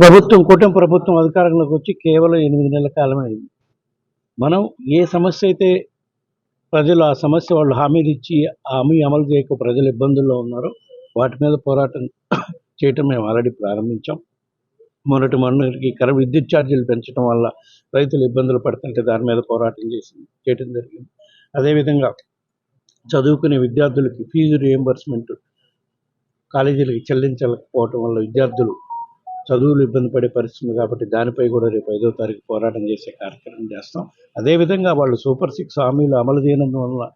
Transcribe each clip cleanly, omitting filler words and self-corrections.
కూటమి ప్రభుత్వం అధికారంలోకి వచ్చి కేవలం 8 నెలల కాలమే అయింది. మనం ఏ సమస్య అయితే ప్రజలు ఆ సమస్య వాళ్ళు హామీలు ఇచ్చి హామీ అమలు చేయక ప్రజలు ఇబ్బందుల్లో ఉన్నారో వాటి మీద పోరాటం చేయటం మేము ఆల్రెడీ ప్రారంభించాం. మొన్నటికి విద్యుత్ ఛార్జీలు పెంచడం వల్ల రైతులు ఇబ్బందులు పడుతుంటే దాని మీద పోరాటం చేయటం జరిగింది. అదేవిధంగా చదువుకునే విద్యార్థులకి ఫీజు రియంబర్స్మెంట్ కాలేజీలకి చెల్లించకపోవటం వల్ల విద్యార్థులు చదువులు ఇబ్బంది పడే పరిస్థితుంది కాబట్టి దానిపై కూడా రేపు 5వ తారీఖు పోరాటం చేసే కార్యక్రమం చేస్తాం. అదేవిధంగా వాళ్ళు సూపర్ 6 హామీలు అమలు చేయనందువల్ల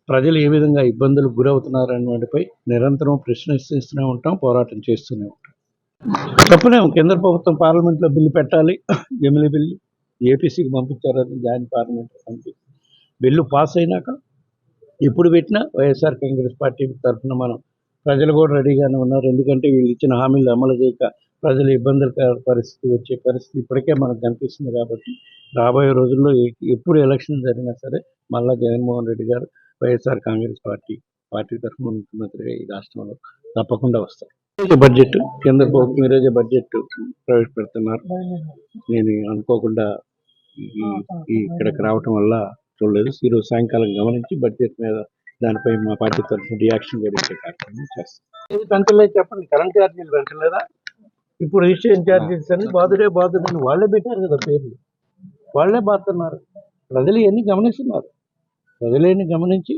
ప్రజలు ఏ విధంగా ఇబ్బందులకు గురవుతున్నారనే వాటిపై నిరంతరం ప్రశ్నిస్తూనే ఉంటాం, పోరాటం చేస్తూనే ఉంటాం. తప్పనేమో కేంద్ర ప్రభుత్వం పార్లమెంట్లో బిల్లు పెట్టాలి. జమిలీ బిల్లు ఏపీసీకి పంపించారు, అది joint parliament committee bill pass అయినాక ఇప్పుడు పెట్టినా వైఎస్ఆర్ కాంగ్రెస్ పార్టీ తరఫున మనం ప్రజలు కూడా రెడీగానే ఉన్నారు. ఎందుకంటే వీళ్ళు ఇచ్చిన హామీలు అమలు చేయక ప్రజలు ఇబ్బందుల పరిస్థితి వచ్చే పరిస్థితి ఇప్పటికే మనకు కనిపిస్తుంది. కాబట్టి రాబోయే రోజుల్లో ఎప్పుడు ఎలక్షన్ జరిగినా సరే మళ్ళా జగన్మోహన్ రెడ్డి గారు వైఎస్ఆర్ కాంగ్రెస్ పార్టీ తరఫున ముఖ్యమంత్రిగా ఈ రాష్ట్రంలో తప్పకుండా వస్తారు. బడ్జెట్ కేంద్ర ప్రభుత్వం ఈరోజే బడ్జెట్ ప్రవేశపెడుతున్నారు. నేను అనుకోకుండా ఇక్కడికి రావటం వల్ల చూడలేదు. ఈరోజు సాయంకాలం గమనించి బడ్జెట్ మీద దానిపై మా పార్టీ తరఫున రియాక్షన్ గడిచే కార్యక్రమం చేస్తాం. ఇది పెంచలేదు చెప్పండి, కరెంట్ ఛార్జీలు పెంచలేదా? ఇప్పుడు రిజిస్ట్రేషన్ ఛార్జెస్ అని బాధుడని వాళ్ళే పెట్టారు కదా పేర్లు, వాళ్ళే బాతున్నారు. ప్రజలు ఇవన్నీ గమనిస్తున్నారు. ప్రజలేని గమనించి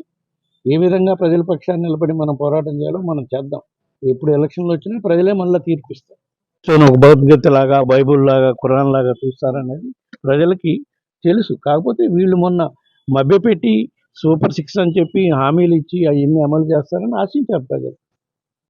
ఏ విధంగా ప్రజల పక్షాన్ని నిలబడి మనం పోరాటం చేయాలో మనం చేద్దాం. ఎప్పుడు ఎలక్షన్లు వచ్చినా ప్రజలే మళ్ళీ తీర్పిస్తారు. సో ఒక భగవద్గీత లాగా, బైబుల్ లాగా, ఖురాన్ లాగా చూస్తారనేది ప్రజలకి తెలుసు. కాకపోతే వీళ్ళు మొన్న మభ్యపెట్టి సూపర్ 6 అని చెప్పి హామీలు ఇచ్చి అవన్నీ అమలు చేస్తారని ఆశించారు ప్రజలు.